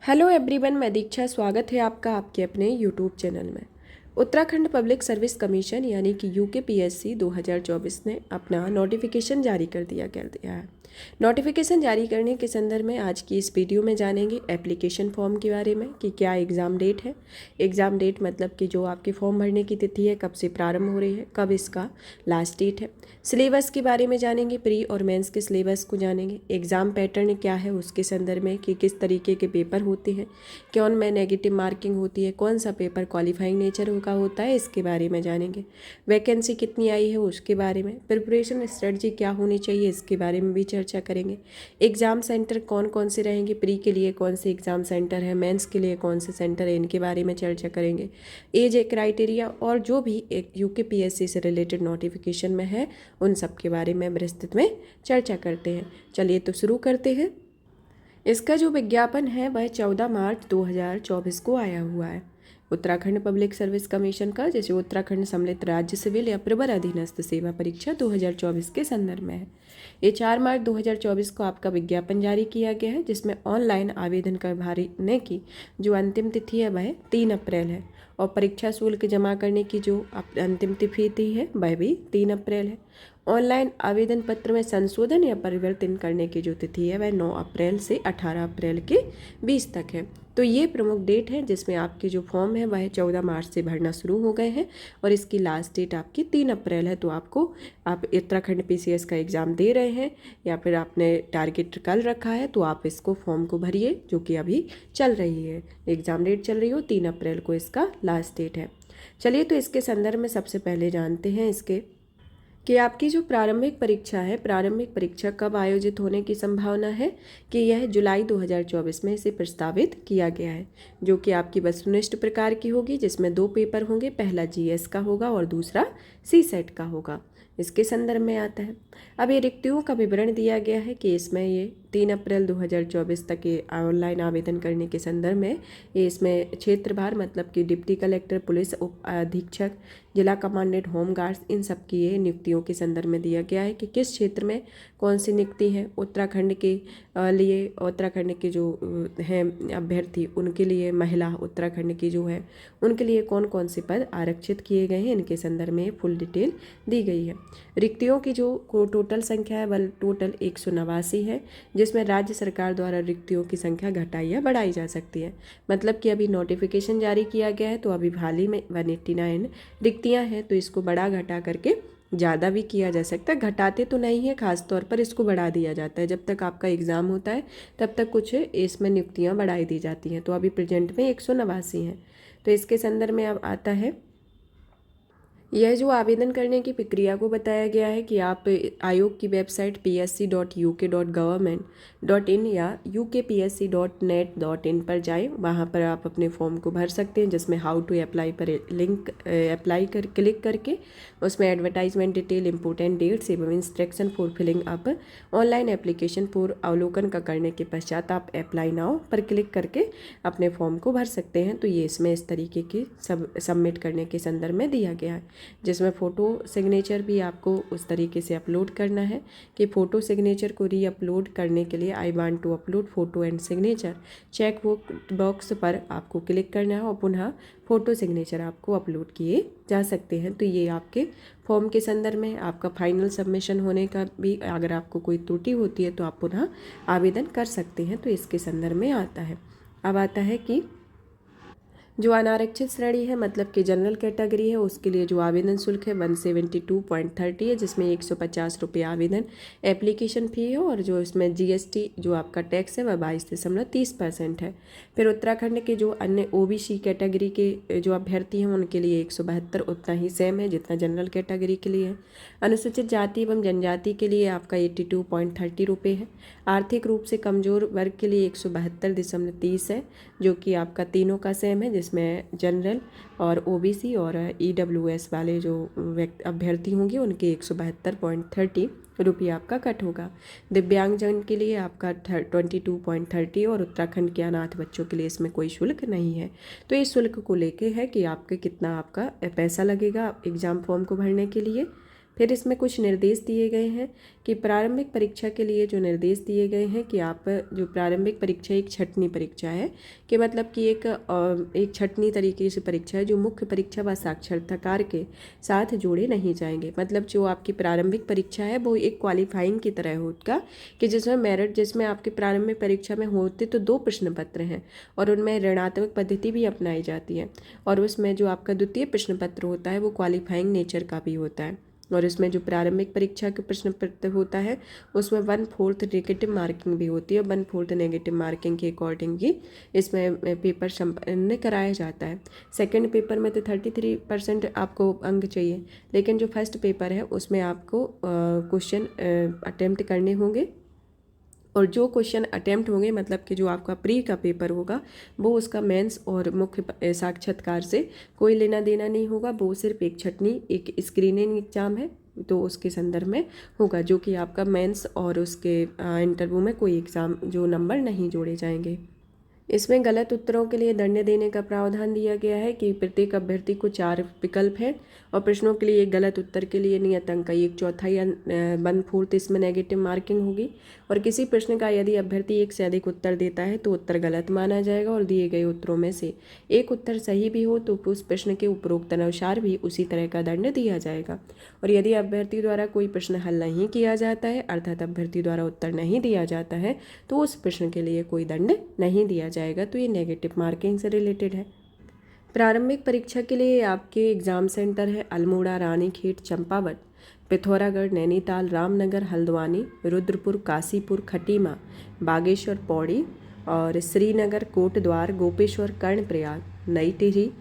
Hello everyone, मैं दीक्षा। स्वागत है आपका आपके अपने यूट्यूब चैनल में। उत्तराखंड पब्लिक सर्विस कमीशन यानी कि यूकेपीएससी 2024 ने अपना नोटिफिकेशन जारी कर दिया है। नोटिफिकेशन जारी करने के संदर्भ में आज की इस वीडियो में जानेंगे एप्लीकेशन फॉर्म के बारे में कि क्या एग्ज़ाम डेट है। एग्ज़ाम डेट मतलब कि जो आपके फॉर्म भरने की तिथि है, कब से प्रारंभ हो रही है, कब इसका लास्ट डेट है। सिलेबस के बारे में जानेंगे, प्री और मेंस के सिलेबस को जानेंगे। एग्ज़ाम पैटर्न क्या है उसके संदर्भ में कि किस तरीके के पेपर होते हैं, कौन में नेगेटिव मार्किंग होती है, कौन सा पेपर क्वालिफाइंग नेचर का होता है, इसके बारे में जानेंगे। वैकेंसी कितनी आई है उसके बारे में, प्रिपरेशन स्ट्रेटजी क्या होनी चाहिए इसके बारे में भी चर्चा करेंगे। एग्ज़ाम सेंटर कौन कौन से रहेंगे, प्री के लिए कौन से एग्ज़ाम सेंटर है, मेंस के लिए कौन से सेंटर है, इनके बारे में चर्चा करेंगे। एज क्राइटेरिया और जो भी एक यूकेपीएससी से रिलेटेड नोटिफिकेशन में है उन सब के बारे में विस्तृत में चर्चा करते हैं। चलिए तो शुरू करते हैं। इसका जो विज्ञापन है वह 14 मार्च 2024 को आया हुआ है। उत्तराखंड पब्लिक सर्विस कमीशन का, जैसे उत्तराखंड सम्मिलित राज्य सिविल या प्रवर अधीनस्थ सेवा परीक्षा 2024 के संदर्भ में है। ये 4 मार्च 2024 को आपका विज्ञापन जारी किया गया है, जिसमें ऑनलाइन आवेदन भरने की जो अंतिम तिथि है वह 3 अप्रैल है और परीक्षा शुल्क जमा करने की जो अंतिम तिथि है वह भी 3 अप्रैल है। ऑनलाइन आवेदन पत्र में संशोधन या परिवर्तन करने की जो तिथि है वह 9 अप्रैल से 18 अप्रैल के 20 तक है। तो ये प्रमुख डेट है जिसमें आपके जो फॉर्म है वह 14 मार्च से भरना शुरू हो गए हैं और इसकी लास्ट डेट आपकी 3 अप्रैल है। तो आप उत्तराखंड पीसीएस का एग्ज़ाम दे रहे हैं या फिर आपने टारगेट कल रखा है तो आप इसको फॉर्म को भरिए, जो कि अभी चल रही है। एग्ज़ाम डेट चल रही हो, 3 अप्रैल को इसका लास्ट डेट है। चलिए तो इसके संदर्भ में सबसे पहले जानते हैं इसके कि आपकी जो प्रारंभिक परीक्षा है, प्रारंभिक परीक्षा कब आयोजित होने की संभावना है कि यह जुलाई 2024 में इसे प्रस्तावित किया गया है, जो कि आपकी वस्तुनिष्ठ प्रकार की होगी, जिसमें 2 पेपर होंगे। पहला जीएस का होगा और दूसरा सीसेट का होगा। इसके संदर्भ में आता है। अब ये रिक्तियों का विवरण दिया गया है कि इसमें ये 3 अप्रैल 2024 तक ये ऑनलाइन आवेदन करने के संदर्भ में ये इसमें क्षेत्रभार मतलब कि डिप्टी कलेक्टर, पुलिस उप अधीक्षक, जिला कमांडेंट, होम गार्ड्स, इन सब की ये नियुक्तियों के संदर्भ में दिया गया है कि किस क्षेत्र में कौन सी नियुक्ति है। उत्तराखंड के लिए, उत्तराखंड के जो हैं अभ्यर्थी उनके लिए, महिला उत्तराखंड की जो है उनके लिए कौन कौन से पद आरक्षित किए गए हैं, इनके संदर्भ में फुल डिटेल दी गई है। रिक्तियों की जो टोटल संख्या है वह टोटल 189 है, जिसमें राज्य सरकार द्वारा रिक्तियों की संख्या घटाई या बढ़ाई जा सकती है। मतलब कि अभी नोटिफिकेशन जारी किया गया है तो अभी हाल ही में 189 रिक्तियां हैं, तो इसको बढ़ा घटा करके ज़्यादा भी किया जा सकता है। घटाते तो नहीं है, खास तौर पर इसको बढ़ा दिया जाता है। जब तक आपका एग्ज़ाम होता है तब तक कुछ इसमें नियुक्तियाँ बढ़ाई दी जाती हैं। तो अभी प्रेजेंट में 189 हैं। तो इसके संदर्भ में अब आता है यह जो आवेदन करने की प्रक्रिया को बताया गया है कि आप आयोग की वेबसाइट psc.uk.government.in या ukpsc.net.in पर जाएं। वहां पर आप अपने फॉर्म को भर सकते हैं, जिसमें हाउ टू अप्लाई पर लिंक अप्लाई कर क्लिक करके उसमें एडवर्टाइजमेंट डिटेल, इंपोर्टेंट डेट्स एवं instruction for filling up online application for अवलोकन का करने के पश्चात आप अप्लाई नाउ पर क्लिक करके अपने फॉर्म को भर सकते हैं। तो ये इसमें इस तरीके की सबमिट करने के संदर्भ में दिया गया है, जिसमें फ़ोटो सिग्नेचर भी आपको उस तरीके से अपलोड करना है कि फ़ोटो सिग्नेचर को री अपलोड करने के लिए I want to upload photo and signature check box पर आपको क्लिक करना है और पुनः फ़ोटो सिग्नेचर आपको अपलोड किए जा सकते हैं। तो ये आपके फॉर्म के संदर्भ में आपका फाइनल सबमिशन होने का भी, अगर आपको कोई त्रुटि होती है तो आप पुनः आवेदन कर सकते हैं। तो इसके संदर्भ में आता है। अब आता है कि जो अनारक्षित श्रेणी है मतलब कि जनरल कैटेगरी है, उसके लिए जो आवेदन शुल्क है 172.30 है, जिसमें 150 रुपये आवेदन एप्लीकेशन फ़ी है और जो इसमें जीएसटी जो आपका टैक्स है वह 22.30% है। फिर उत्तराखंड के जो अन्य ओबीसी कैटेगरी के जो अभ्यर्थी हैं उनके लिए 172 उतना ही सेम है जितना जनरल कैटेगरी के लिए है। अनुसूचित जाति एवं जनजाति के लिए आपका 82.30 रुपये है। आर्थिक रूप से कमज़ोर वर्ग के लिए 172.30 है, जो कि आपका तीनों का सेम है, जिसमें जनरल और ओबीसी और ईडब्ल्यूएस वाले जो अभ्यर्थी होंगे उनके 172.30 रुपये आपका कट होगा। दिव्यांगजन के लिए आपका 22.30 और उत्तराखंड के अनाथ बच्चों के लिए इसमें कोई शुल्क नहीं है। तो इस शुल्क को लेके है कि आपके कितना आपका पैसा लगेगा एग्ज़ाम फॉर्म को भरने के लिए। फिर इसमें कुछ निर्देश दिए गए हैं कि प्रारंभिक परीक्षा के लिए जो निर्देश दिए गए हैं कि आप जो प्रारंभिक परीक्षा एक छँटनी परीक्षा है, कि मतलब कि एक छँटनी तरीके से परीक्षा है जो मुख्य परीक्षा व साक्षात्कार के साथ जोड़े नहीं जाएंगे। मतलब जो आपकी प्रारंभिक परीक्षा है वो एक क्वालिफाइंग की तरह होगा, कि जिसमें मेरिट, जिसमें आपकी प्रारंभिक परीक्षा में होते तो 2 प्रश्न पत्र हैं और उनमें ऋणात्मक पद्धति भी अपनाई जाती है, और उसमें जो आपका द्वितीय प्रश्न पत्र होता है वो क्वालिफाइंग नेचर का भी होता है। और इसमें जो प्रारंभिक परीक्षा के प्रश्न पत्र होता है उसमें 1/4 नेगेटिव मार्किंग भी होती है, 1/4 नेगेटिव मार्किंग के अकॉर्डिंग ही इसमें पेपर संपन्न कराया जाता है। सेकंड पेपर में तो 33% आपको अंक चाहिए, लेकिन जो फर्स्ट पेपर है उसमें आपको क्वेश्चन अटेम्प्ट करने होंगे, और जो क्वेश्चन अटेम्प्ट होंगे मतलब कि जो आपका प्री का पेपर होगा वो उसका मेंस और मुख्य साक्षात्कार से कोई लेना देना नहीं होगा, वो सिर्फ एक छँटनी एक स्क्रीनिंग एग्जाम है तो उसके संदर्भ में होगा, जो कि आपका मेंस और उसके इंटरव्यू में कोई एग्ज़ाम जो नंबर नहीं जोड़े जाएंगे। इसमें गलत उत्तरों के लिए दंड देने का प्रावधान दिया गया है कि प्रत्येक अभ्यर्थी को 4 विकल्प हैं और प्रश्नों के लिए एक गलत उत्तर के लिए नियत अंक का 1/4 या 1/4 इसमें नेगेटिव मार्किंग होगी, और किसी प्रश्न का यदि अभ्यर्थी एक से अधिक उत्तर देता है तो उत्तर गलत माना जाएगा, और दिए गए उत्तरों में से एक उत्तर सही भी हो तो उस प्रश्न के उपरोक्त अनुसार भी उसी तरह का दंड दिया जाएगा। और यदि अभ्यर्थी द्वारा कोई प्रश्न हल नहीं किया जाता है, अर्थात अभ्यर्थी द्वारा उत्तर नहीं दिया जाता है, तो उस प्रश्न के लिए कोई दंड नहीं दिया जाएगा। तो ये नेगेटिव मार्किंग से रिलेटेड है। प्रारंभिक परीक्षा के लिए आपके एग्ज़ाम सेंटर है अल्मोड़ा, रानीखेत, चंपावत, पिथौरागढ़, नैनीताल, रामनगर, हल्द्वानी, रुद्रपुर, काशीपुर, खटीमा, बागेश्वर, पौड़ी और श्रीनगर, कोटद्वार, गोपेश्वर, कर्णप्रयाग, नई टिहरी,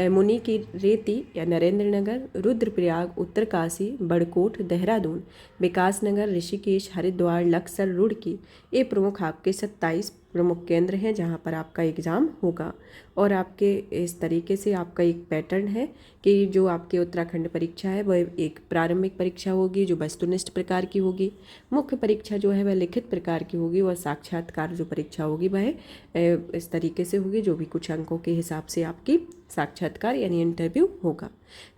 मुनि की रेती या नरेंद्र नगर, रुद्रप्रयाग, उत्तरकाशी, बड़कोट, देहरादून, विकासनगर, ऋषिकेश, हरिद्वार, लक्सर, रुड़की, ये प्रमुख आपके 27 प्रमुख केंद्र हैं जहाँ पर आपका एग्ज़ाम होगा। और आपके इस तरीके से आपका एक पैटर्न है कि जो आपके उत्तराखंड परीक्षा है वह एक प्रारंभिक परीक्षा होगी जो वस्तुनिष्ठ प्रकार की होगी, मुख्य परीक्षा जो है वह लिखित प्रकार की होगी, और साक्षात्कार जो परीक्षा होगी वह इस तरीके से होगी जो भी कुछ अंकों के हिसाब से आपकी साक्षात्कार यानी इंटरव्यू होगा।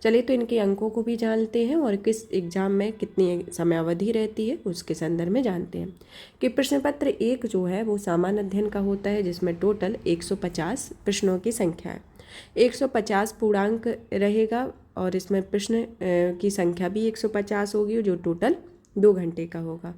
चलिए तो इनके अंकों को भी जानते हैं और किस एग्ज़ाम में कितनी समयावधि रहती है उसके संदर्भ में जानते हैं। कि प्रश्न पत्र 1 जो है वो सामान्य अध्ययन का होता है जिसमें टोटल 150 प्रश्नों की संख्या है, 150 पूर्णांक रहेगा और इसमें प्रश्न की संख्या भी 150 होगी जो टोटल 2 घंटे का होगा,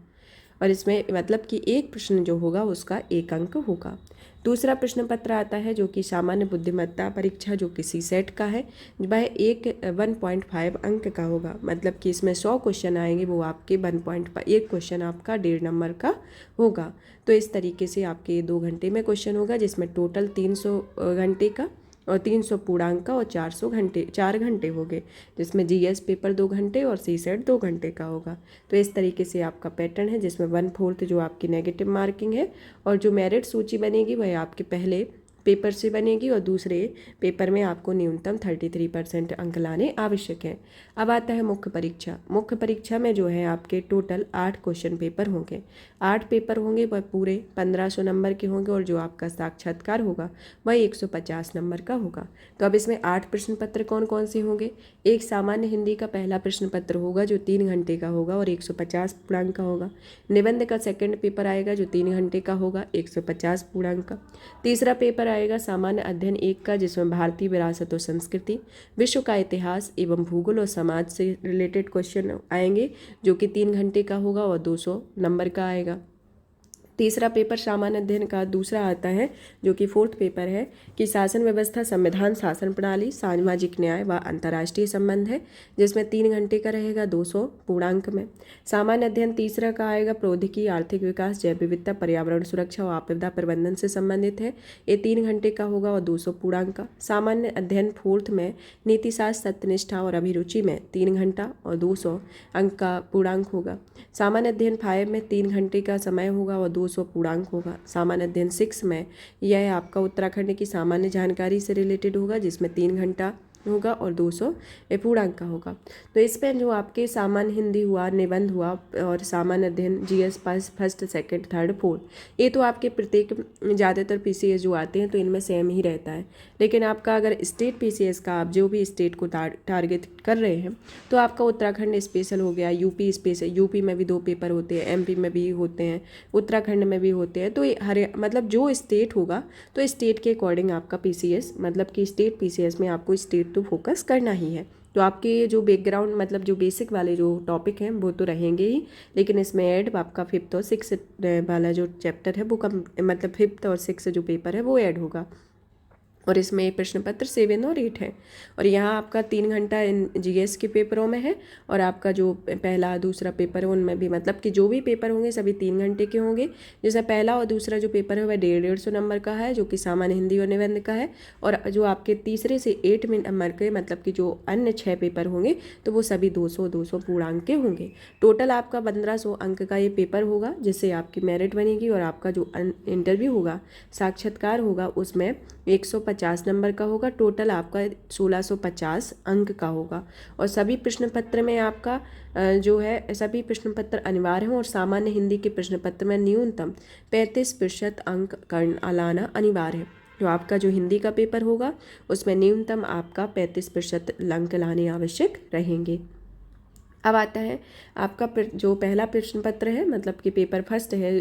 और इसमें मतलब कि एक प्रश्न जो होगा उसका 1 अंक होगा। दूसरा प्रश्न पत्र आता है जो कि सामान्य बुद्धिमत्ता परीक्षा जो कि सीसेट का है, वह 1.5 अंक का होगा, मतलब कि इसमें 100 क्वेश्चन आएंगे वो आपके 1.5 एक क्वेश्चन आपका 1.5 नंबर का होगा। तो इस तरीके से आपके 2 घंटे में क्वेश्चन होगा जिसमें टोटल 300 घंटे का और 300 पूर्णांक का और 4 घंटे हो गए, जिसमें जीएस पेपर 2 घंटे और सीसेट 2 घंटे का होगा। तो इस तरीके से आपका पैटर्न है जिसमें 1/4 जो आपकी नेगेटिव मार्किंग है, और जो मेरिट सूची बनेगी वह आपके पहले पेपर से बनेगी और दूसरे पेपर में आपको न्यूनतम 33% अंक लाने आवश्यक हैं। अब आता है मुख्य परीक्षा। मुख्य परीक्षा में जो है आपके टोटल 8 क्वेश्चन पेपर होंगे, 8 पेपर होंगे वह पूरे 1500 नंबर के होंगे, और जो आपका साक्षात्कार होगा वह 150 नंबर का होगा। तो अब इसमें 8 प्रश्न पत्र कौन कौन से होंगे। एक सामान्य हिंदी का पहला प्रश्न पत्र होगा जो 3 घंटे का होगा और 150 पूर्णांक का होगा। निबंध का सेकंड पेपर आएगा जो 3 घंटे का होगा, 150 पूर्णांक का। तीसरा पेपर आएगा सामान्य अध्ययन 1 का जिसमें भारतीय विरासत और संस्कृति, विश्व का इतिहास एवं भूगोल और समाज से रिलेटेड क्वेश्चन आएंगे जो कि 3 घंटे का होगा और 200 नंबर का आएगा। तीसरा पेपर सामान्य अध्ययन का दूसरा आता है जो कि 4th पेपर है कि शासन व्यवस्था, संविधान, शासन प्रणाली, सामाजिक न्याय व अंतर्राष्ट्रीय संबंध है जिसमें 3 घंटे का रहेगा 200 पूर्णांक में। सामान्य अध्ययन तीसरा का आएगा प्रौद्योगिकी, आर्थिक विकास, जैव विविधता, पर्यावरण सुरक्षा और आपदा प्रबंधन से संबंधित है, ये 3 घंटे का होगा और 200 पूर्णांक का। सामान्य अध्ययन 4th में नीति शास्त्र, सत्यनिष्ठा और अभिरुचि में 3 घंटा और 200 अंक का पूर्णांक होगा। सामान्य अध्ययन 5 में 3 घंटे का समय होगा और 200 पूर्णांक होगा। सामान्य अध्ययन 6 में यह आपका उत्तराखंड की सामान्य जानकारी से रिलेटेड होगा जिसमें 3 घंटा होगा और 200 ये पूर्णांक का होगा। तो इसमें जो आपके सामान्य हिंदी हुआ, निबंध हुआ और सामान्य अध्ययन, जीएस पास फर्स्ट सेकंड थर्ड फोर्थ, ये तो आपके प्रत्येक ज़्यादातर पीसीएस जो आते हैं तो इनमें सेम ही रहता है। लेकिन आपका अगर स्टेट पीसीएस का आप जो भी स्टेट को टारगेट कर रहे हैं तो आपका उत्तराखंड स्पेशल हो गया, यूपी स्पेशल, यूपी में भी 2 पेपर होते हैं, एमपी में भी होते हैं, उत्तराखंड में भी होते हैं। तो मतलब जो स्टेट होगा तो स्टेट के अकॉर्डिंग आपका पीसीएस, मतलब कि स्टेट पीसीएस में आपको स्टेट तो फोकस करना ही है। तो आपके जो बैकग्राउंड मतलब जो बेसिक वाले जो टॉपिक हैं वो तो रहेंगे ही, लेकिन इसमें ऐड आपका 5th और 6th वाला जो चैप्टर है वो कम, मतलब 5th और 6th जो पेपर है वो ऐड होगा। और इसमें प्रश्न पत्र 7 और 8 है। और यहाँ आपका 3 घंटा इन जीएस के पेपरों में है और आपका जो पहला दूसरा पेपर है उनमें भी, मतलब कि जो भी पेपर होंगे सभी 3 घंटे के होंगे। जैसे पहला और दूसरा जो पेपर है वह 150 नंबर का है, जो कि सामान्य हिंदी और निबंध का है। और जो आपके तीसरे से 8 नंबर के, मतलब कि जो अन्य 6 पेपर होंगे तो वो सभी 200 पूर्णांक के होंगे। टोटल आपका 1500 अंक का ये पेपर होगा, जिससे आपकी मेरिट बनेगी। और आपका जो इंटरव्यू होगा, साक्षात्कार होगा, उसमें 150 नंबर का होगा। टोटल आपका 1650 अंक का होगा। और सभी प्रश्न पत्र में आपका जो है सभी प्रश्न पत्र अनिवार्य हैं। और सामान्य हिंदी के प्रश्न पत्र में न्यूनतम 35% अंक लाना अनिवार्य है। तो आपका जो हिंदी का पेपर होगा उसमें न्यूनतम आपका 35% अंक लाने आवश्यक रहेंगे। अब आता है आपका जो पहला प्रश्न पत्र है, मतलब कि पेपर फर्स्ट है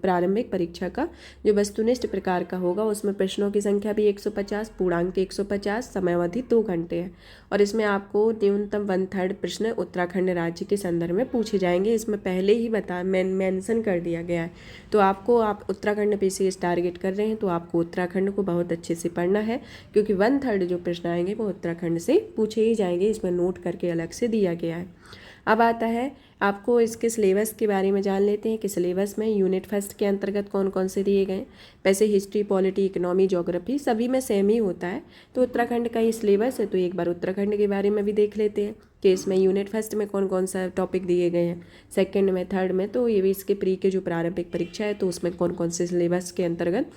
प्रारंभिक परीक्षा का, जो वस्तुनिष्ठ प्रकार का होगा। उसमें प्रश्नों की संख्या भी 150, पूर्णांक 150, समयावधि 2 घंटे है। और इसमें आपको न्यूनतम 1/3 प्रश्न उत्तराखंड राज्य के संदर्भ में पूछे जाएंगे। इसमें पहले ही मेंशन कर दिया गया है। तो आपको, आप उत्तराखंड पीसीएस टारगेट कर रहे हैं तो आपको उत्तराखंड को बहुत अच्छे से पढ़ना है, क्योंकि 1/3 जो प्रश्न आएंगे वो उत्तराखंड से पूछे ही जाएंगे। इसमें नोट करके अलग से दिया गया है। अब आता है आपको इसके सिलेबस के बारे में जान लेते हैं कि सिलेबस में यूनिट फर्स्ट के अंतर्गत कौन कौन से दिए गए। वैसे हिस्ट्री, पॉलिटी, इकोनॉमी, ज्योग्राफी सभी में सेम ही होता है। तो उत्तराखंड का ही सिलेबस है, तो एक बार उत्तराखंड के बारे में भी देख लेते हैं कि इसमें यूनिट फर्स्ट में कौन कौन सा टॉपिक दिए गए हैं, सेकेंड में, थर्ड में। तो ये भी इसके प्री के जो प्रारंभिक परीक्षा है तो उसमें कौन कौन से सिलेबस के अंतर्गत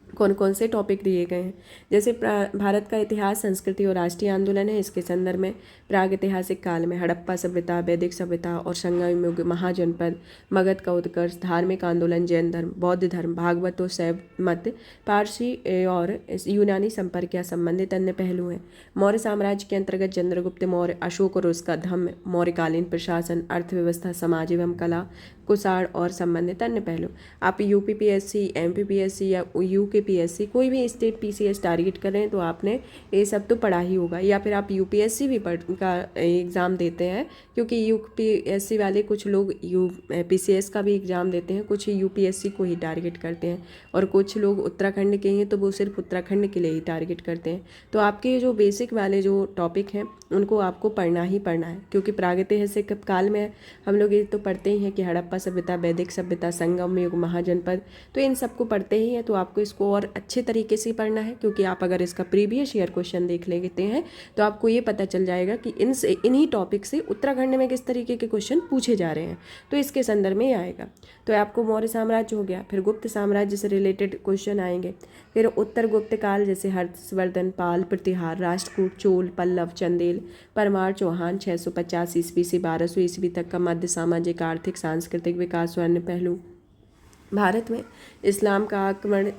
कौन कौन से टॉपिक दिए गए हैं। जैसे भारत का इतिहास, संस्कृति और राष्ट्रीय आंदोलन है। इसके संदर्भ में प्रागैतिहासिक काल में हड़प्पा सभ्यता, वैदिक सभ्यता और संगम युग, महाजनपद, मगध का उत्कर्ष, धार्मिक आंदोलन, जैन धर्म, बौद्ध धर्म, भागवत और शैव मत, पारसी और यूनानी संपर्क या संबंधित अन्य पहलू हैं। मौर्य साम्राज्य के अंतर्गत चंद्रगुप्त मौर्य, अशोक और उसका धम्म, मौर्यकालीन प्रशासन, अर्थव्यवस्था, समाज एवं कला, कुषाण और संबंधित अन्य पहलू। आप यूपीपीएससी, एमपीपीएससी या यूकेपीएससी कोई भी स्टेट पीसीएस टारगेट कर रहे हैं तो आपने ये सब तो पढ़ा ही होगा। या फिर आप यूपीएससी भी का एग्ज़ाम देते हैं, क्योंकि यूपीएससी वाले कुछ लोग पीसीएस का भी एग्ज़ाम देते हैं, कुछ यूपीएससी को ही टारगेट करते हैं। और कुछ लोग उत्तराखंड के हैं तो वो सिर्फ उत्तराखंड के लिए ही टारगेट करते हैं। तो आपके जो बेसिक वाले जो टॉपिक हैं उनको आपको पढ़ना ही पढ़ना है, क्योंकि प्रागैतिहासिक काल में हम लोग ये तो पढ़ते ही हैं कि हड़प्पा सभ्यता, वैदिक सभ्यता, संगम युग, महाजनपद, तो इन सबको पढ़ते ही हैं। तो आपको इसको और अच्छे तरीके से पढ़ना है, क्योंकि आप अगर इसका प्रीवियस ईयर क्वेश्चन देख लेते हैं तो आपको ये पता चल जाएगा कि इन्हीं टॉपिक से उत्तराखंड में किस तरीके के क्वेश्चन पूछे जा रहे हैं। तो इसके संदर्भ में आएगा। तो आपको मौर्य साम्राज्य हो गया, फिर गुप्त साम्राज्य से रिलेटेड क्वेश्चन आएंगे, फिर उत्तर गुप्त काल जैसे हर्षवर्धन, पाल, प्रतिहार, राष्ट्रकूट, चोल, पल्लव, चंदेल, परमार, चौहान, 650 ईस्वी से 1200 ईस्वी तक का मध्य सामाजिक, आर्थिक, सांस्कृतिक विकास और अन्य पहलू। भारत में इस्लाम का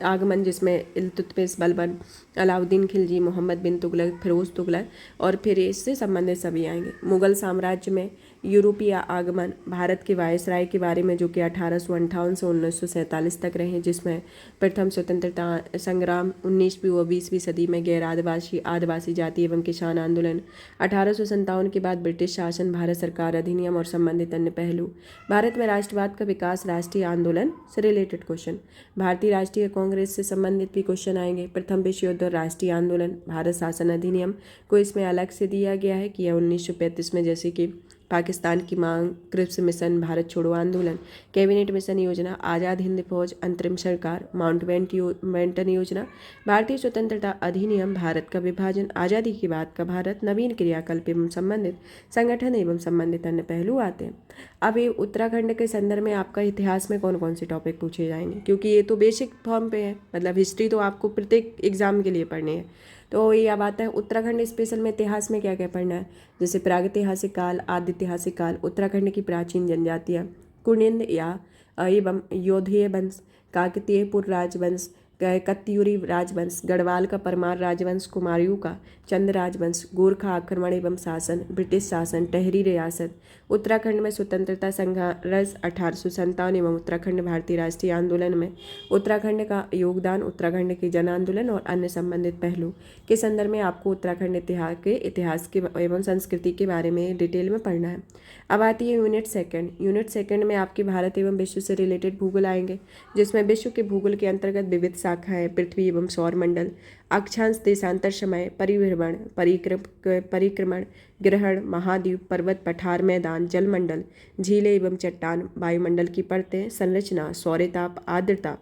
आगमन जिसमें इल्तुतमिश, बलबन, अलाउद्दीन खिलजी, मोहम्मद बिन तुगलक, फिरोज तुगलक और फिर इससे संबंधित सभी आएंगे। मुगल साम्राज्य में यूरोपीय आगमन, भारत के वायसराय के बारे में जो कि 1858 से 1947 तक रहे, जिसमें प्रथम स्वतंत्रता संग्राम, 19वीं व 20वीं सदी में गैर आदिवासी जाति एवं किसान आंदोलन, 1857 के बाद ब्रिटिश शासन, भारत सरकार अधिनियम और संबंधित अन्य पहलू। भारत में राष्ट्रवाद का विकास, राष्ट्रीय आंदोलन से रिलेटेड क्वेश्चन। भारतीय राष्ट्रीय कांग्रेस से संबंधित भी क्वेश्चन आएंगे। प्रथम विश्व युद्ध और राष्ट्रीय आंदोलन, भारत शासन अधिनियम को इसमें अलग से दिया गया है कि यह 1935 में, जैसे कि पाकिस्तान की मांग, क्रिप्स मिशन, भारत छोड़ो आंदोलन, कैबिनेट मिशन योजना, आज़ाद हिंद फौज, अंतरिम सरकार, माउंटबेटन योजना, भारतीय स्वतंत्रता अधिनियम, भारत का विभाजन, आज़ादी के बाद का भारत, नवीन क्रियाकल्प एवं संबंधित संगठन एवं संबंधित अन्य पहलू आते हैं। अब ये उत्तराखंड के संदर्भ में आपका इतिहास में कौन कौन से टॉपिक पूछे जाएंगे, क्योंकि ये तो बेसिक फॉर्म पे है, मतलब हिस्ट्री तो आपको प्रत्येक एग्जाम के लिए पढ़नी है। तो ये अब आता है उत्तराखंड स्पेशल में इतिहास में क्या क्या पढ़ना है, जैसे प्रागैतिहासिक काल, आदि ऐतिहासिक काल, उत्तराखंड की प्राचीन जनजातियाँ, कुनिंद या एवं योधेय वंश, काकतीय पुर राजवंश, कत्यूरी राजवंश, गढ़वाल का परमार राजवंश, कुमायूं का चंद राजवंश, गोरखा आक्रमण एवं शासन, ब्रिटिश शासन, टहरी रियासत, उत्तराखंड में स्वतंत्रता संघर्ष 1857 एवं उत्तराखंड भारतीय राष्ट्रीय आंदोलन में उत्तराखंड का योगदान, उत्तराखंड के जन आंदोलन और अन्य संबंधित पहलू के संदर्भ में आपको उत्तराखंड इतिहास के एवं संस्कृति के बारे में डिटेल में पढ़ना है। अब आती है यूनिट सेकंड। यूनिट सेकंड में आपके भारत एवं विश्व से रिलेटेड भूगोल आएंगे, जिसमें विश्व के भूगोल के अंतर्गत विविध शाखाएं, पृथ्वी एवं सौरमंडल, अक्षांश, देशांतर, समय, परिभ्रमण, परिक्रमण, ग्रहण, महाद्वीप, पर्वत, पठार, मैदान, जलमंडल, झीलें एवं चट्टान, वायुमंडल की परतें, संरचना, सौर्यताप, आर्द्रता,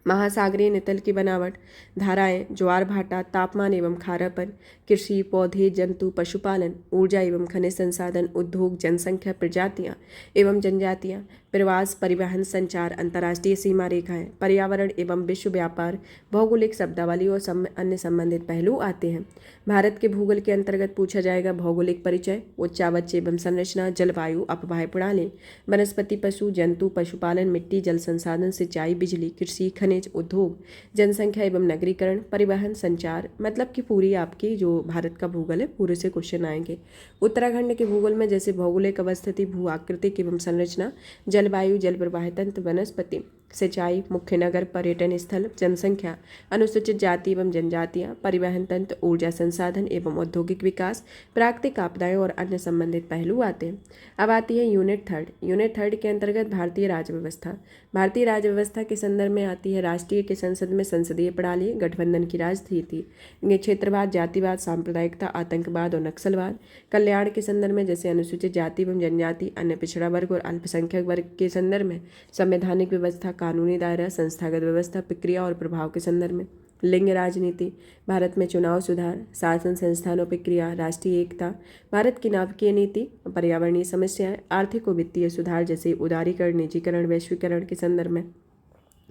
महासागरीय नितल की बनावट, धाराएं, ज्वार भाटा, तापमान एवं खारापन, कृषि, पौधे, जंतु, पशुपालन, ऊर्जा एवं खनिज संसाधन, उद्योग, जनसंख्या, प्रजातियां एवं जनजातियां, प्रवास, परिवहन, संचार, अंतर्राष्ट्रीय सीमा रेखाएं, पर्यावरण एवं विश्व व्यापार, भौगोलिक शब्दावली और अन्य संबंधित पहलू आते हैं। भारत के भूगोल के अंतर्गत पूछा जाएगा भौगोलिक परिचय, उच्चावच एवं संरचना, जलवायु, अपवाह प्रणाली, वनस्पति, पशु, जंतु, पशुपालन, मिट्टी, जल संसाधन, सिंचाई, बिजली, कृषि, खनिज, उद्योग, जनसंख्या एवं नगरीकरण, परिवहन, संचार, मतलब कि पूरी आपकी जो भारत का भूगोल है पूरे से क्वेश्चन आएंगे। उत्तराखंड के भूगोल में जैसे भौगोलिक अवस्थिति, भू आकृतिक एवं संरचना, जलवायु, जल प्रवाह तंत्र, वनस्पति, सिंचाई, मुख्य नगर, पर्यटन स्थल, जनसंख्या, अनुसूचित जाति एवं जनजातियां, परिवहन तंत्र, ऊर्जा संसाधन एवं औद्योगिक विकास, प्राकृतिक आपदाएं और अन्य संबंधित पहलू आते हैं। अब आती है यूनिट थर्ड। यूनिट थर्ड के अंतर्गत भारतीय राज्य व्यवस्था। भारतीय राज्य व्यवस्था के संदर्भ में आती है राष्ट्रीय के संसद में संसदीय प्रणाली, गठबंधन की राजनीति, क्षेत्रवाद, जातिवाद, सांप्रदायिकता, आतंकवाद और नक्सलवाद, कल्याण के संदर्भ में जैसे अनुसूचित जाति एवं जनजाति, अन्य पिछड़ा वर्ग और अल्पसंख्यक वर्ग के संदर्भ में संवैधानिक व्यवस्था, कानूनी दायरा, संस्थागत व्यवस्था, प्रक्रिया और प्रभाव के संदर्भ में लिंग राजनीति, भारत में चुनाव सुधार, शासन संस्थानों प्रक्रिया, राष्ट्रीय एकता, भारत की नाभिकीय नीति, पर्यावरणीय समस्याएं, आर्थिक और वित्तीय सुधार जैसे उदारीकरण, निजीकरण, वैश्वीकरण के संदर्भ में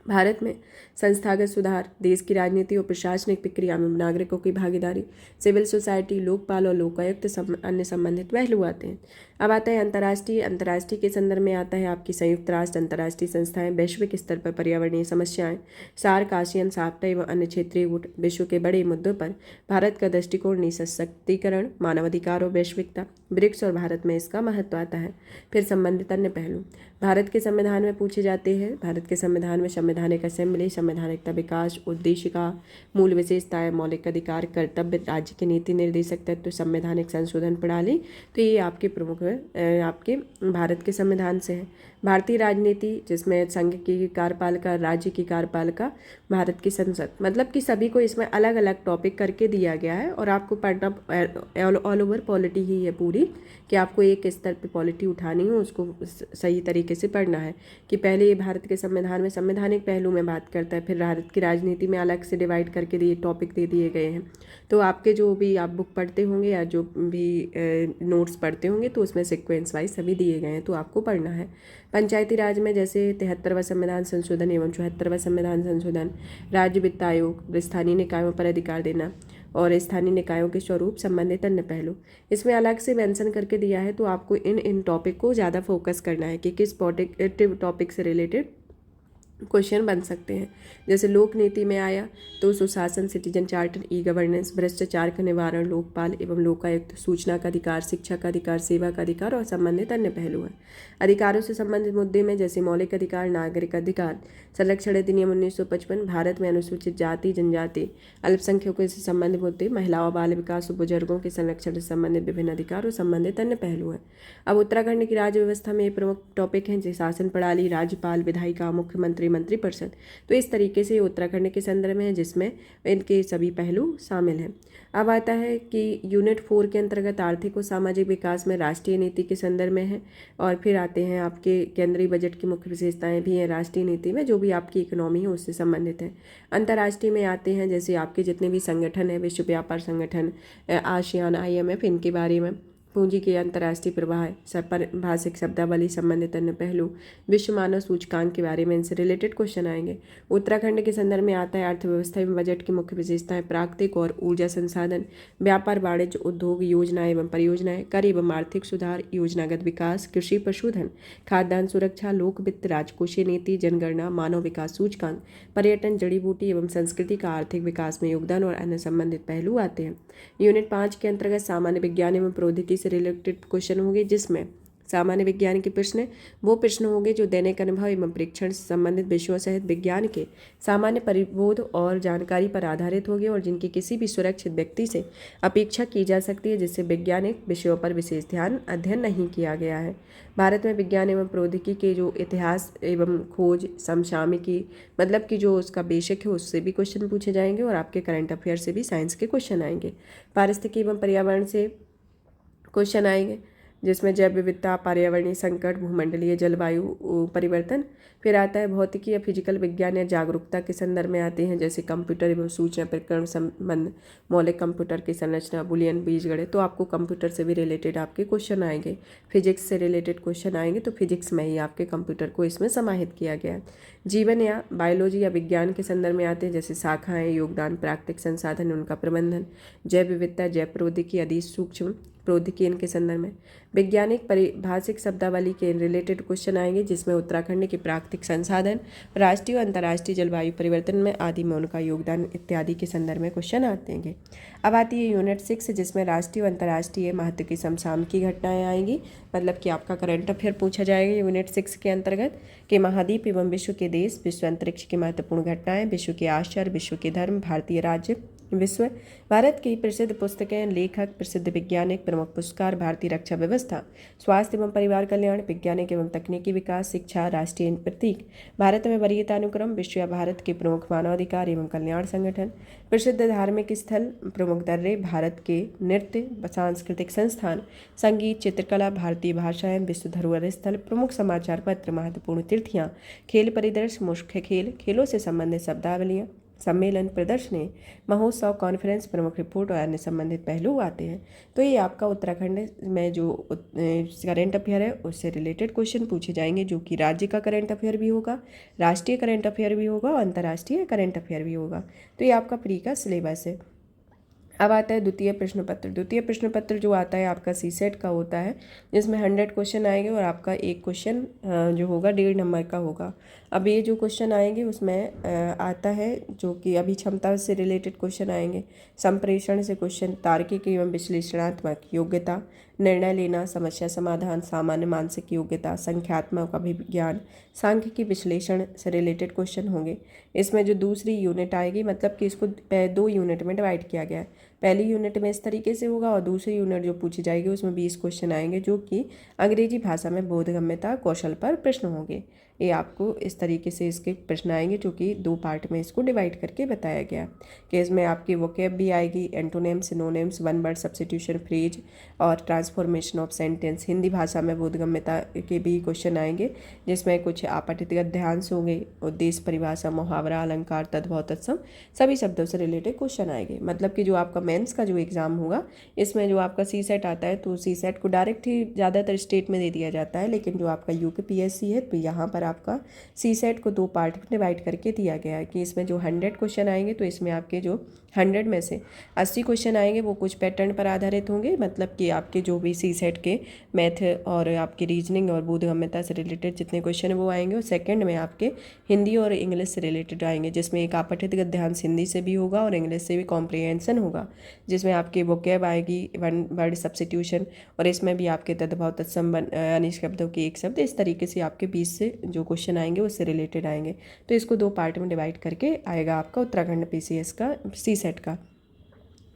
भारत में संस्थागत सुधार, देश की राजनीति और प्रशासनिक प्रक्रिया में नागरिकों की भागीदारी, सिविल सोसाइटी, लोकपाल और लोकायुक्त अन्य संबंधित पहलू आते हैं। अब आता है अंतर्राष्ट्रीय। अंतर्राष्ट्रीय के संदर्भ में आता है आपकी संयुक्त राष्ट्र, अंतर्राष्ट्रीय संस्थाएं, वैश्विक स्तर पर पर्यावरणीय समस्याएं, सार्क, आसियान, साप्टा एवं अन्य क्षेत्रीय गुट, विश्व के बड़े मुद्दों पर भारत का दृष्टिकोण, निःशक्तिकरण, मानवाधिकार और वैश्विकता, ब्रिक्स और भारत में इसका महत्व आता है। फिर संबंधित अन्य पहलू भारत के संविधान में पूछे जाते हैं। भारत के संविधान में संवैधानिक असेंबली, संवैधानिकता, विकास, उद्देशिका, मूल विशेषताएं, मौलिक अधिकार, कर्तव्य, राज्य के नीति निर्देशक तत्व, संवैधानिक संशोधन प्रणाली, तो ये आपके प्रमुख आपके भारत के संविधान से है। भारतीय राजनीति जिसमें संघ की कार्यपालिका, राज्य की कार्यपालिका, भारत की संसद, मतलब कि सभी को इसमें अलग अलग टॉपिक करके दिया गया है और आपको पढ़ना ऑल ओवर पॉलिटी ही है पूरी, कि आपको एक स्तर पे पॉलिटी उठानी हो, उसको सही तरीके से पढ़ना है। कि पहले ये भारत के संविधान में संवैधानिक पहलू में बात करता है, फिर भारत की राजनीति में अलग से डिवाइड करके दिए टॉपिक दे दिए गए हैं। तो आपके जो भी आप बुक पढ़ते होंगे या जो भी नोट्स पढ़ते होंगे तो उसमें सीक्वेंस वाइज सभी दिए गए हैं, तो आपको पढ़ना है। पंचायती राज में जैसे 73वां संविधान संशोधन एवं 74वां संविधान संशोधन, राज्य वित्त आयोग, स्थानीय निकायों पर अधिकार देना और स्थानीय निकायों के स्वरूप, संबंधित अन्य पहलू, इसमें अलग से मेंशन करके दिया है। तो आपको इन टॉपिक को ज़्यादा फोकस करना है कि किस टॉपिक से रिलेटेड क्वेश्चन बन सकते हैं। जैसे लोक नीति में आया तो सुशासन, सिटीजन चार्टर, ई गवर्नेंस, भ्रष्टाचार का निवारण, लोकपाल एवं लोकायुक्त, सूचना का अधिकार, शिक्षा का अधिकार, सेवा का अधिकार और संबंधित अन्य पहलू हैं। अधिकारों से संबंधित मुद्दे में जैसे मौलिक अधिकार, नागरिक अधिकार, संरक्षण अधिनियम 1955, भारत में अनुसूचित जाति, जनजाति, अल्पसंख्यकों से संबंधित मुद्दे, महिलाओं, बाल विकास और बुजुर्गों के संरक्षण से संबंधित विभिन्न अधिकार और संबंधित अन्य पहलू हैं। अब उत्तराखंड की राज्य व्यवस्था में प्रमुख टॉपिक हैं जैसे शासन प्रणाली, राज्यपाल, विधायिका, मुख्यमंत्री, मंत्रिपरिषद। तो इस तरीके से उत्तराखंड के संदर्भ में है जिसमें इनके सभी पहलू शामिल हैं। अब आता है कि यूनिट 4 के अंतर्गत आर्थिक और सामाजिक विकास में राष्ट्रीय नीति के संदर्भ में है, और फिर आते हैं आपके केंद्रीय बजट की मुख्य विशेषताएं भी हैं राष्ट्रीय नीति में, जो भी आपकी इकोनॉमी है उससे संबंधित है। अंतर्राष्ट्रीय में आते हैं जैसे आपके जितने भी संगठन है, विश्व व्यापार संगठन, आसियान, IMF, इनके बारे में पूंजी के अंतर्राष्ट्रीय प्रवाह, भाषिक शब्दावली संबंधित अन्य पहलू, विश्व मानव सूचकांक के बारे में इनसे रिलेटेड क्वेश्चन आएंगे। उत्तराखंड के संदर्भ में आता है अर्थव्यवस्था एवं बजट की मुख्य विशेषताएं, प्राकृतिक और ऊर्जा संसाधन, व्यापार वाणिज्य, उद्योग, योजनाएं एवं परियोजनाएं, कर एवं आर्थिक सुधार, योजनागत विकास, कृषि, पशुधन, खाद्यान्न सुरक्षा, लोक वित्त, राजकोषीय नीति, जनगणना, मानव विकास सूचकांक, पर्यटन, जड़ी बूटी एवं संस्कृति का आर्थिक विकास में योगदान और अन्य संबंधित पहलू आते हैं। यूनिट 5 के अंतर्गत सामान्य विज्ञान एवं प्रौद्योगिकी से रिलेटेड क्वेश्चन होंगे, जिसमें सामान्य विज्ञान के प्रश्न वो प्रश्न होंगे जो दैनिक अनुभव एवं परीक्षण से संबंधित विषयों सहित विज्ञान के सामान्य परिबोध और जानकारी पर आधारित होंगे और जिनकी किसी भी सुरक्षित व्यक्ति से अपेक्षा की जा सकती है जिससे वैज्ञानिक विषयों पर विशेष ध्यान अध्ययन नहीं किया गया है। भारत में विज्ञान एवं प्रौद्योगिकी के जो इतिहास एवं खोज, समसामयिकी मतलब कि जो उसका बेसिक है उससे भी क्वेश्चन पूछे जाएंगे और आपके करंट अफेयर से भी साइंस के क्वेश्चन आएंगे। पारिस्थितिकी एवं पर्यावरण से क्वेश्चन आएंगे, जिसमें जैव विविधता, पर्यावरणीय संकट, भूमंडलीय जलवायु परिवर्तन। फिर आता है भौतिकी या फिजिकल विज्ञान या जागरूकता के संदर्भ में आते हैं, जैसे कंप्यूटर एवं सूचना प्रकरण संबंध, मौलिक कंप्यूटर की संरचना, बुलियन, बीजगणित। तो आपको कंप्यूटर से भी रिलेटेड आपके क्वेश्चन आएंगे। फिजिक्स से रिलेटेड क्वेश्चन आएंगे तो फिजिक्स में ही आपके कंप्यूटर को इसमें समाहित किया गया है। जीवन या बायोलॉजी या विज्ञान के संदर्भ में आते हैं, जैसे शाखाएं, योगदान, प्राकृतिक संसाधन, उनका प्रबंधन, जैव विविधता, जैव प्रौद्योगिकी, अति सूक्ष्म प्रौद्योगिकी इनके संदर्भ में। वैज्ञानिक परिभाषिक शब्दावली के रिलेटेड क्वेश्चन आएंगे, जिसमें उत्तराखंड के प्राकृतिक संसाधन, राष्ट्रीय और अंतर्राष्ट्रीय जलवायु परिवर्तन में आदि में उनका योगदान इत्यादि के संदर्भ में क्वेश्चन आते हैं। अब आती है यूनिट 6, जिसमें राष्ट्रीय और अंतर्राष्ट्रीय महत्व की समसामयिक घटनाएं आएंगी, मतलब कि आपका करंट अफेयर पूछा जाएगा यूनिट 6 के अंतर्गत कि महाद्वीप एवं विश्व के देश, विश्व अंतरिक्ष की महत्वपूर्ण घटनाएं, विश्व के आश्चर्य, विश्व के धर्म, भारतीय राज्य, विश्व, भारत की प्रसिद्ध पुस्तकें, लेखक, प्रसिद्ध वैज्ञानिक, प्रमुख पुरस्कार, भारतीय रक्षा व्यवस्था, स्वास्थ्य एवं परिवार कल्याण, वैज्ञानिक एवं तकनीकी विकास, शिक्षा, राष्ट्रीय प्रतीक, भारत में वरीयता अनुक्रम, विश्व या भारत के प्रमुख मानवाधिकार एवं कल्याण संगठन, प्रसिद्ध धार्मिक स्थल, प्रमुख दर्रे, भारत के नृत्य, सांस्कृतिक संस्थान, संगीत, चित्रकला, भारतीय भाषाएं, विश्व धरोहर स्थल, प्रमुख समाचार पत्र, महत्वपूर्ण तिथियां, खेल परिदृश्य, मुख्य खेल, खेलों से संबंधित शब्दावलियां, सम्मेलन, प्रदर्शनी, महोत्सव, कॉन्फ्रेंस, प्रमुख रिपोर्ट और अन्य संबंधित पहलू आते हैं। तो ये आपका उत्तराखंड में जो करंट अफेयर है उससे रिलेटेड क्वेश्चन पूछे जाएंगे, जो कि राज्य का करंट अफेयर भी होगा, राष्ट्रीय करंट अफेयर भी होगा और अंतर्राष्ट्रीय करंट अफेयर भी होगा। तो ये आपका प्री का सिलेबस है। अब आता है द्वितीय प्रश्न पत्र। द्वितीय प्रश्न पत्र जो आता है आपका सीसेट का होता है, जिसमें 100 क्वेश्चन आएंगे और आपका एक क्वेश्चन जो होगा 1.5 नंबर का होगा। अब ये जो क्वेश्चन आएंगे उसमें आता है जो कि अभिक्षमता से रिलेटेड क्वेश्चन आएंगे, संप्रेषण से क्वेश्चन, तार्किक एवं विश्लेषणात्मक योग्यता, निर्णय लेना, समस्या समाधान, सामान्य मानसिक योग्यता, संख्यात्मक अभिज्ञान, सांख्यिकी विश्लेषण से रिलेटेड क्वेश्चन होंगे। इसमें जो दूसरी यूनिट आएगी, मतलब कि इसको 2 यूनिट में डिवाइड किया गया है। पहली यूनिट में इस तरीके से होगा और दूसरी यूनिट जो पूछी जाएगी उसमें 20 क्वेश्चन आएंगे, जो कि अंग्रेजी भाषा में बोधगम्यता कौशल पर प्रश्न होंगे। ये आपको इस तरीके से इसके प्रश्न आएंगे, जो कि 2 पार्ट में इसको डिवाइड करके बताया गया कि इसमें आपकी वोकैब भी आएगी, antonyms, synonyms, one word substitution, phrase और ट्रांसफॉर्मेशन ऑफ सेंटेंस। हिंदी भाषा में बोधगम्यता के भी क्वेश्चन आएंगे, जिसमें कुछ आपठित गद्यांश होंगे, उद्देश्य, परिभाषा, मुहावरा, अलंकार, तद्भव, तत्सम सभी शब्दों से रिलेटेड क्वेश्चन आएंगे। मतलब कि जो आपका मेंस का जो एग्ज़ाम होगा, इसमें जो आपका सीसेट आता है तो सीसेट को डायरेक्ट ही ज़्यादातर स्टेट में दे दिया जाता है, लेकिन जो आपका यूकेपीएससी है तो यहाँ पर आपका सीसेट को 2 पार्ट में डिवाइड करके दिया गया है कि इसमें जो 100 क्वेश्चन आएंगे तो इसमें आपके जो 100 में से 80 क्वेश्चन आएंगे वो कुछ पैटर्न पर आधारित होंगे, मतलब कि आपके जो भी सीसेट के मैथ और आपके रीजनिंग और बोधगम्यता से रिलेटेड जितने क्वेश्चन वो आएंगे। और सेकंड में आपके हिंदी और इंग्लिश से रिलेटेड आएंगे, जिसमें एक आपठित गद्यांश हिंदी से भी होगा और इंग्लिश से भी कॉम्प्रिहेंशन होगा, जिसमें आपकी वोकैब आएगी, वन वर्ड सब्स्टिट्यूशन, और इसमें भी आपके तद्भव, तत्सम, यानी शब्दों के एक शब्द, इस तरीके से आपके 20 से जो क्वेश्चन आएंगे उससे रिलेटेड आएंगे। तो इसको 2 पार्ट में डिवाइड करके आएगा आपका उत्तराखंड पीसीएस का सीसेट का।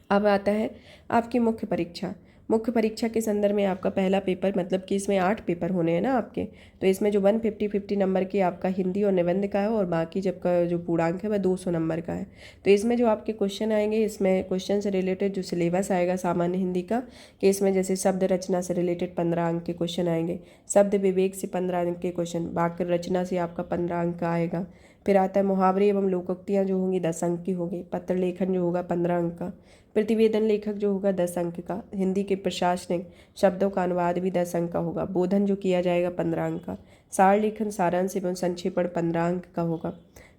अब आता है आपकी मुख्य परीक्षा। मुख्य परीक्षा के संदर्भ में आपका पहला पेपर, मतलब कि इसमें 8 पेपर होने हैं ना आपके, तो इसमें जो 150 नंबर की आपका हिंदी और निबंध का है और बाकी जब का जो पूर्णांक है वह 200 नंबर का है। तो इसमें जो आपके क्वेश्चन आएंगे, इसमें क्वेश्चन से रिलेटेड जो सिलेबस आएगा सामान्य हिंदी का, कि इसमें जैसे शब्द रचना से रिलेटेड 15 अंक के क्वेश्चन आएंगे, शब्द विवेक से 15 अंक के क्वेश्चन, वाक्य रचना से आपका 15 अंक का आएगा, फिर आता है मुहावरे एवं लोकोक्तियाँ जो होंगी 10 अंक की होगी। पत्र लेखन जो होगा 15 अंक का। प्रतिवेदन लेखक जो होगा 10 अंक का। हिंदी के प्रशासनिक शब्दों का अनुवाद भी 10 अंक का होगा। बोधन जो किया जाएगा 15 अंक का। सार लेखन सारांश एवं संक्षेपण 15 अंक का होगा।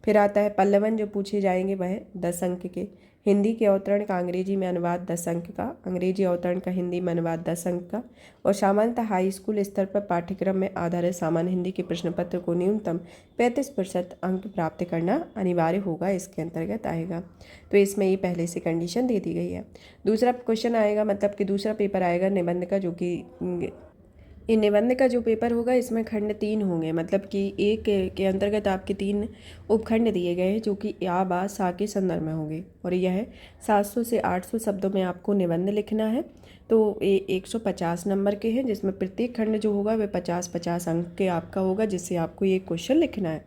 फिर आता है पल्लवन जो पूछे जाएंगे वह 10 अंक के। हिंदी के अवतरण का अंग्रेजी में अनुवाद 10 अंक का। अंग्रेजी अवतरण का हिंदी में अनुवाद 10 अंक का। और सामान्यतः हाई स्कूल स्तर पर पाठ्यक्रम में आधारित सामान्य हिंदी के प्रश्न पत्र को न्यूनतम 35% अंक प्राप्त करना अनिवार्य होगा, इसके अंतर्गत आएगा। तो इसमें ये पहले से कंडीशन दे दी गई है। दूसरा क्वेश्चन आएगा, मतलब कि दूसरा पेपर आएगा निबंध का, जो कि ये निबंध का जो पेपर होगा इसमें खंड 3 होंगे, मतलब कि एक के अंतर्गत आपके 3 उपखंड दिए गए हैं जो कि या बा सा के संदर्भ में होंगे। और यह 700 से 800 शब्दों में आपको निबंध लिखना है। तो ये 150 नंबर के हैं, जिसमें प्रत्येक खंड जो होगा वह 50-50 अंक के आपका होगा, जिससे आपको ये क्वेश्चन लिखना है।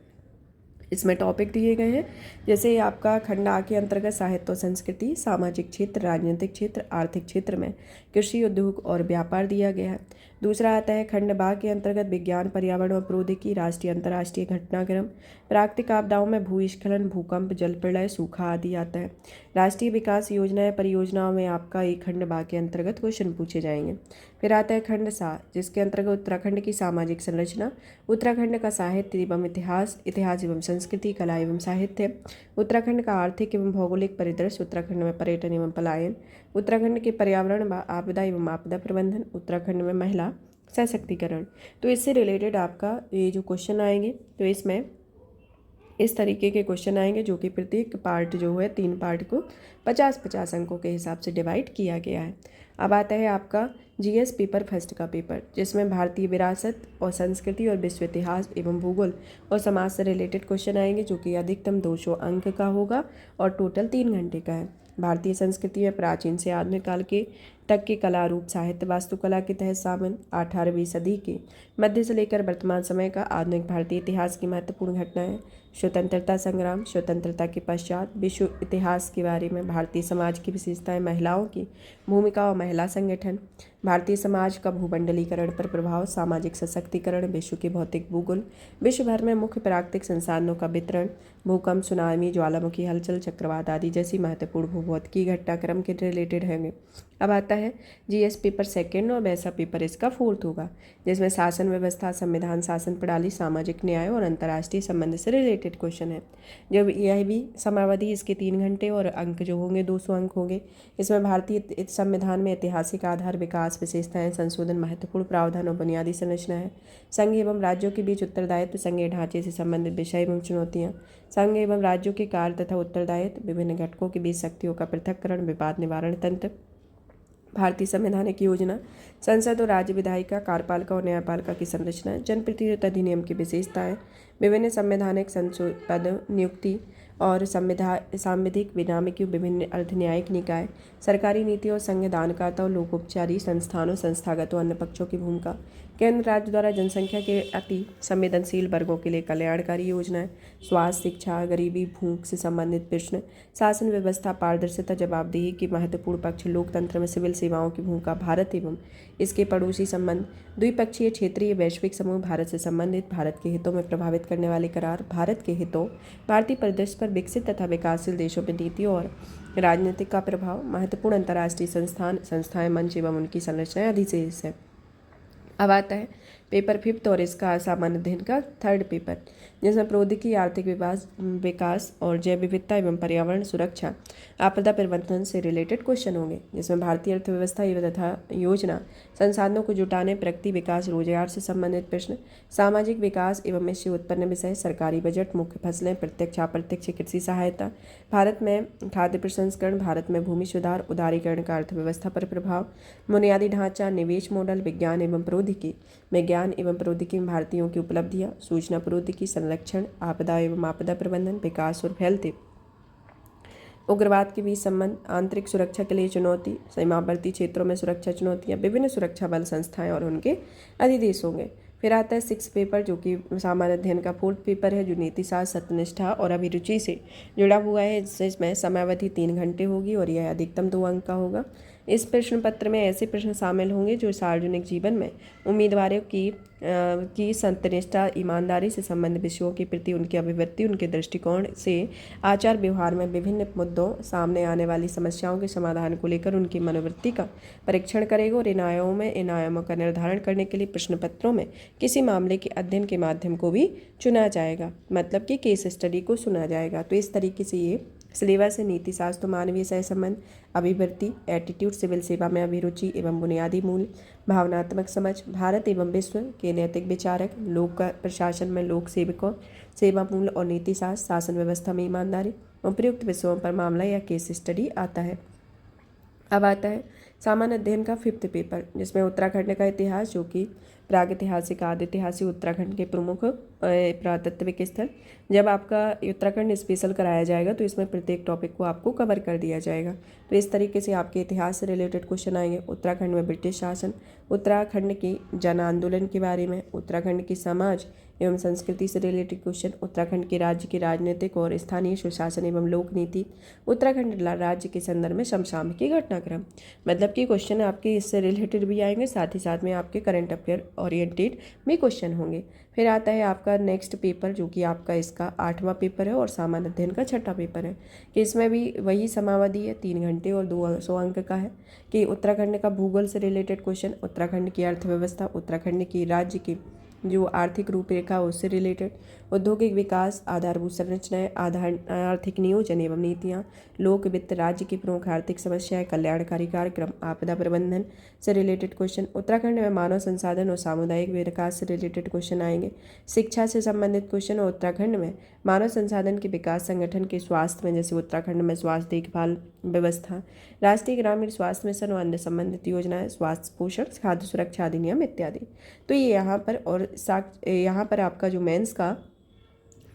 इसमें टॉपिक दिए गए हैं, जैसे आपका खंड आ के अंतर्गत साहित्य और संस्कृति, सामाजिक क्षेत्र, राजनीतिक क्षेत्र, आर्थिक क्षेत्र में कृषि, उद्योग और व्यापार दिया गया है। दूसरा आता है खंड बा के अंतर्गत विज्ञान, पर्यावरण और प्रौद्योगिकी, राष्ट्रीय अंतर्राष्ट्रीय घटनाक्रम, प्राकृतिक आपदाओं में भूस्खलन, भूकंप, जल प्रलय, सूखा आदि आता है। राष्ट्रीय विकास योजनाएं, परियोजनाओं में आपका एक खंड बा के अंतर्गत क्वेश्चन पूछे जाएंगे। फिर आता है खंड सा, जिसके अंतर्गत उत्तराखंड की सामाजिक संरचना, उत्तराखंड का साहित्य एवं इतिहास, इतिहास एवं संस्कृति, कला एवं साहित्य, उत्तराखंड का आर्थिक एवं भौगोलिक परिदृश्य, उत्तराखंड में पर्यटन एवं पलायन, उत्तराखंड के पर्यावरण, आपदा एवं आपदा प्रबंधन, उत्तराखंड में महिला सशक्तिकरण। तो इससे रिलेटेड आपका ये जो क्वेश्चन आएंगे, तो इसमें इस तरीके के क्वेश्चन आएंगे, जो कि प्रत्येक पार्ट जो है 3 पार्ट को 50-50 अंकों के हिसाब से डिवाइड किया गया है। अब आता है आपका जीएस पेपर फर्स्ट का पेपर, जिसमें भारतीय विरासत और संस्कृति और विश्व इतिहास एवं भूगोल और समाज से रिलेटेड क्वेश्चन आएंगे, जो कि अधिकतम 200 अंक का होगा और टोटल 3 घंटे का है। भारतीय संस्कृति में प्राचीन से आधुनिक काल के तक के कला रूप, साहित्य, वास्तुकला के तहत शामिल 18वीं सदी के मध्य से लेकर वर्तमान समय का आधुनिक भारतीय इतिहास की महत्वपूर्ण घटनाएं, स्वतंत्रता संग्राम, स्वतंत्रता के पश्चात विश्व इतिहास के बारे में, भारतीय समाज की विशेषताएं, महिलाओं की भूमिका और महिला संगठन, भारतीय समाज का भूमंडलीकरण पर प्रभाव, सामाजिक सशक्तिकरण, विश्व के भौतिक भूगोल, विश्व भर में मुख्य प्राकृतिक संसाधनों का वितरण, भूकंप, सुनामी, ज्वालामुखी हलचल, चक्रवात आदि जैसी महत्वपूर्ण भूभौतिकी घटनाक्रम के रिलेटेड होंगे। अब आता है जीएस पेपर सेकंड, और वैसा पेपर इसका 4th होगा, जिसमें शासन व्यवस्था, संविधान, शासन प्रणाली, सामाजिक न्याय और अंतर्राष्ट्रीय संबंध से रिलेटेड क्वेश्चन है। जब यह भी समावधि इसके 3 घंटे और अंक जो होंगे 200 अंक होंगे। इसमें भारतीय संविधान में ऐतिहासिक आधार, विकास, विशेषताएं, संशोधन, महत्वपूर्ण प्रावधान और बुनियादी संरचना है। संघ एवं राज्यों के बीच उत्तरदायित्व, संघीय ढांचे से संबंधित विषय एवं चुनौतियाँ, संघ एवं राज्यों के कार्य तथा उत्तरदायित्व, विभिन्न घटकों के बीच शक्तियों का पृथक्करण, विवाद निवारण तंत्र, भारतीय संवैधानिक योजना, संसद और राज्य विधायिका, कार्यपालिका और न्यायपालिका की संरचना, जनप्रतिनिधित्व अधिनियम की विशेषताएं, विभिन्न संवैधानिक पद नियुक्ति और सांविधिक विनामिक, विभिन्न अर्धन्यायिक निकाय, सरकारी नीति और संविधानकर्ता और लोकोपचारी संस्थानों, संस्थागत और अन्य पक्षों की भूमिका, केंद्र राज्य द्वारा जनसंख्या के अति संवेदनशील वर्गों के लिए कल्याणकारी योजनाएं, स्वास्थ्य, शिक्षा, गरीबी, भूख से संबंधित प्रश्न, शासन व्यवस्था, पारदर्शिता, जवाबदेही के महत्वपूर्ण पक्ष, लोकतंत्र में सिविल सेवाओं की भूमिका, भारत एवं इसके पड़ोसी संबंध, द्विपक्षीय, क्षेत्रीय, वैश्विक समूह, भारत से संबंधित, भारत के हितों में प्रभावित करने वाले करार, भारत के हितों, भारतीय परिदृश्य पर विकसित तथा विकासशील देशों में नीति और राजनीतिक का प्रभाव, महत्वपूर्ण अंतर्राष्ट्रीय संस्थाएं, मंच एवं उनकी संरचनाएं अधिशेष है। अब आता है पेपर 5th और इसका सामान्य अध्ययन का 3rd पेपर, जिसमें प्रौद्योगिकी, आर्थिक विकास और जैव विविधता एवं पर्यावरण सुरक्षा, आपदा प्रबंधन से रिलेटेड क्वेश्चन होंगे, जिसमें भारतीय अर्थव्यवस्था एवं तथा योजना, संसाधनों को जुटाने, प्रगति, विकास, रोजगार से संबंधित प्रश्न, सामाजिक विकास एवं इससे उत्पन्न विषय, सरकारी बजट, मुख्य फसलें, प्रत्यक्ष अप्रत्यक्ष कृषि सहायता, भारत में खाद्य प्रसंस्करण, भारत में भूमि सुधार, उदारीकरण का अर्थव्यवस्था पर प्रभाव, बुनियादी ढांचा, निवेश मॉडल, विज्ञान एवं प्रौद्योगिकी में भारतीयों की उपलब्धियां, सूचना प्रौद्योगिकी, संरक्षण, आपदा एवं आपदा प्रबंधन, विकास और फैलते उग्रवाद के बीच संबंध, आंतरिक सुरक्षा के लिए चुनौती, सीमावर्ती क्षेत्रों में सुरक्षा चुनौतियां, विभिन्न सुरक्षा बल संस्थाएं और उनके अधिदेश होंगे। फिर आता है 6th पेपर, जो कि सामान्य अध्ययन का 4th पेपर है, जो नीति शास्त्र, सत्यनिष्ठा और अभिरुचि से जुड़ा हुआ है। इसमें समयावधि 3 घंटे होगी और यह अधिकतम 2 अंक का होगा। इस प्रश्न पत्र में ऐसे प्रश्न शामिल होंगे जो सार्वजनिक जीवन में उम्मीदवारों की सत्यनिष्ठा, ईमानदारी से संबंधित विषयों के प्रति उनकी अभिव्यक्ति, उनके दृष्टिकोण से आचार व्यवहार में विभिन्न मुद्दों, सामने आने वाली समस्याओं के समाधान को लेकर उनकी मनोवृत्ति का परीक्षण करेगा। और इन आयामों का निर्धारण करने के लिए प्रश्न पत्रों में किसी मामले के अध्ययन के माध्यम को भी चुना जाएगा, मतलब कि केस स्टडी को सुना जाएगा। तो इस तरीके से ये सिलेबस है। नीति शास्त्र, मानवीय सहसंबंध, अभिवृत्ति, एटीट्यूड, सिविल सेवा में अभिरुचि एवं बुनियादी मूल्य, भावनात्मक समझ, भारत एवं विश्व के नैतिक विचारक, लोक प्रशासन में लोक सेवकों, सेवा मूल्य और नीति शास्त्र, शासन व्यवस्था में ईमानदारी, उपयुक्त विषयों पर मामला या केस स्टडी आता है। अब आता है सामान्य अध्ययन का 5th पेपर, जिसमें उत्तराखंड का इतिहास, जो कि प्रागैतिहासिक, आदि ऐतिहासिक उत्तराखंड के प्रमुख पुरातत्विक स्थल। जब आपका उत्तराखंड स्पेशल कराया जाएगा तो इसमें प्रत्येक टॉपिक को आपको कवर कर दिया जाएगा। तो इस तरीके से आपके इतिहास से रिलेटेड क्वेश्चन आएंगे। उत्तराखंड में ब्रिटिश शासन, उत्तराखंड की जन आंदोलन के बारे में, उत्तराखंड की समाज एवं संस्कृति से रिलेटेड क्वेश्चन, उत्तराखंड के राज्य की राजनीतिक और स्थानीय सुशासन एवं लोक नीति, उत्तराखंड राज्य के संदर्भ में समसामयिक घटनाक्रम। मतलब कि क्वेश्चन आपके इससे रिलेटेड भी आएंगे, साथ ही साथ में आपके करंट अफेयर ओरिएंटेड भी क्वेश्चन होंगे। फिर आता है आपका नेक्स्ट पेपर, जो कि आपका इसका 8वां पेपर है और सामान्य अध्ययन का 6ठा पेपर है। कि इसमें भी वही समावधि है, 3 घंटे और 200 अंक का है। कि उत्तराखंड का भूगोल से रिलेटेड क्वेश्चन, उत्तराखंड की अर्थव्यवस्था, उत्तराखंड की राज्य की जो आर्थिक रूपरेखा उससे रिलेटेड, औद्योगिक विकास, आधारभूत संरचनाएं, आर्थिक नियोजन एवं नीतियाँ, लोक वित्त, राज्य की प्रमुख आर्थिक समस्याएं, कल्याणकारी कार्यक्रम, आपदा प्रबंधन से रिलेटेड क्वेश्चन, उत्तराखंड में मानव संसाधन और सामुदायिक विकास से रिलेटेड क्वेश्चन आएंगे, शिक्षा से संबंधित क्वेश्चन, और उत्तराखंड में मानव संसाधन के विकास संगठन के स्वास्थ्य में, जैसे उत्तराखंड में स्वास्थ्य देखभाल व्यवस्था, राष्ट्रीय ग्रामीण स्वास्थ्य मिशन और अन्य संबंधित योजनाएं, स्वास्थ्य पोषण, खाद्य सुरक्षा अधिनियम इत्यादि। तो ये यहाँ पर और यहाँ पर आपका जो मेंस का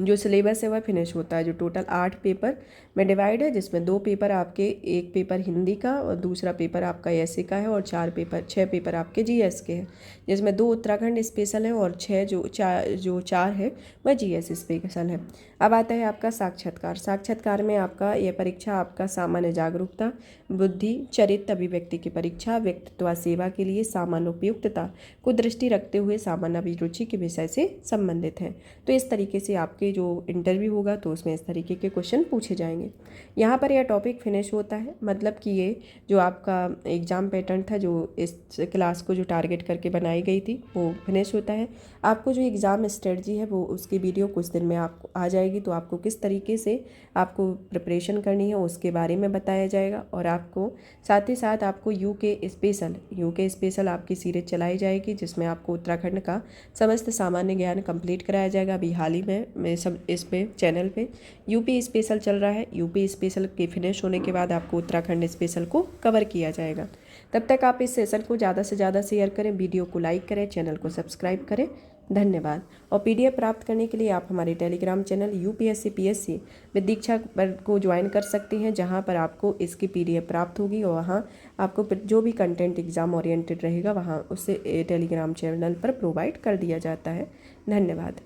जो सिलेबस है वह फिनिश होता है, जो टोटल 8 पेपर में डिवाइड है, जिसमें 2 पेपर आपके, एक पेपर हिंदी का और दूसरा पेपर आपका ऐसे का है, और 6 पेपर आपके जीएस के हैं, जिसमें 2 उत्तराखंड स्पेशल है और 6 जो 4 है वह जीएस स्पेशल है। अब आता है आपका साक्षात्कार। साक्षात्कार में आपका यह परीक्षा आपका सामान्य जागरूकता, बुद्धि, चरित्र, अभिव्यक्ति की परीक्षा, व्यक्तित्व व सेवा के लिए सामान्य उपयुक्तता को दृष्टि रखते हुए सामान्य अभिरुचि के विषय से संबंधित है। तो इस तरीके से आपके जो इंटरव्यू होगा तो उसमें इस तरीके के क्वेश्चन पूछे जाएंगे। यहाँ पर यह टॉपिक फिनिश होता है, मतलब कि ये जो आपका एग्ज़ाम पैटर्न था, जो इस क्लास को जो टारगेट करके बनाई गई थी, वो फिनिश होता है। आपको जो एग्ज़ाम स्ट्रेटजी है वो उसकी वीडियो कुछ दिन में आपको आ जाएगी, तो आपको किस तरीके से आपको प्रिपरेशन करनी है उसके बारे में बताया जाएगा। और आपको साथ ही साथ आपको यूके स्पेशल आपकी सीरीज चलाई जाएगी, जिसमें आपको उत्तराखंड का समस्त सामान्य ज्ञान कंप्लीट कराया जाएगा। अभी हाल ही में सब इस पे चैनल पे यूपी स्पेशल चल रहा है। यूपी स्पेशल के फिनिश होने के बाद आपको उत्तराखंड स्पेशल को कवर किया जाएगा। तब तक आप इस सेशन को ज़्यादा से ज़्यादा शेयर करें, वीडियो को लाइक करें, चैनल को सब्सक्राइब करें। धन्यवाद। और पीडीएफ प्राप्त करने के लिए आप हमारे Telegram channel UPSC PSC with Diksha पर को ज्वाइन कर सकती हैं, जहां पर आपको इसकी पीडीएफ प्राप्त होगी और वहां आपको जो भी कंटेंट एग्ज़ाम ओरिएंटेड रहेगा वहां उससे टेलीग्राम चैनल पर प्रोवाइड कर दिया जाता है। धन्यवाद।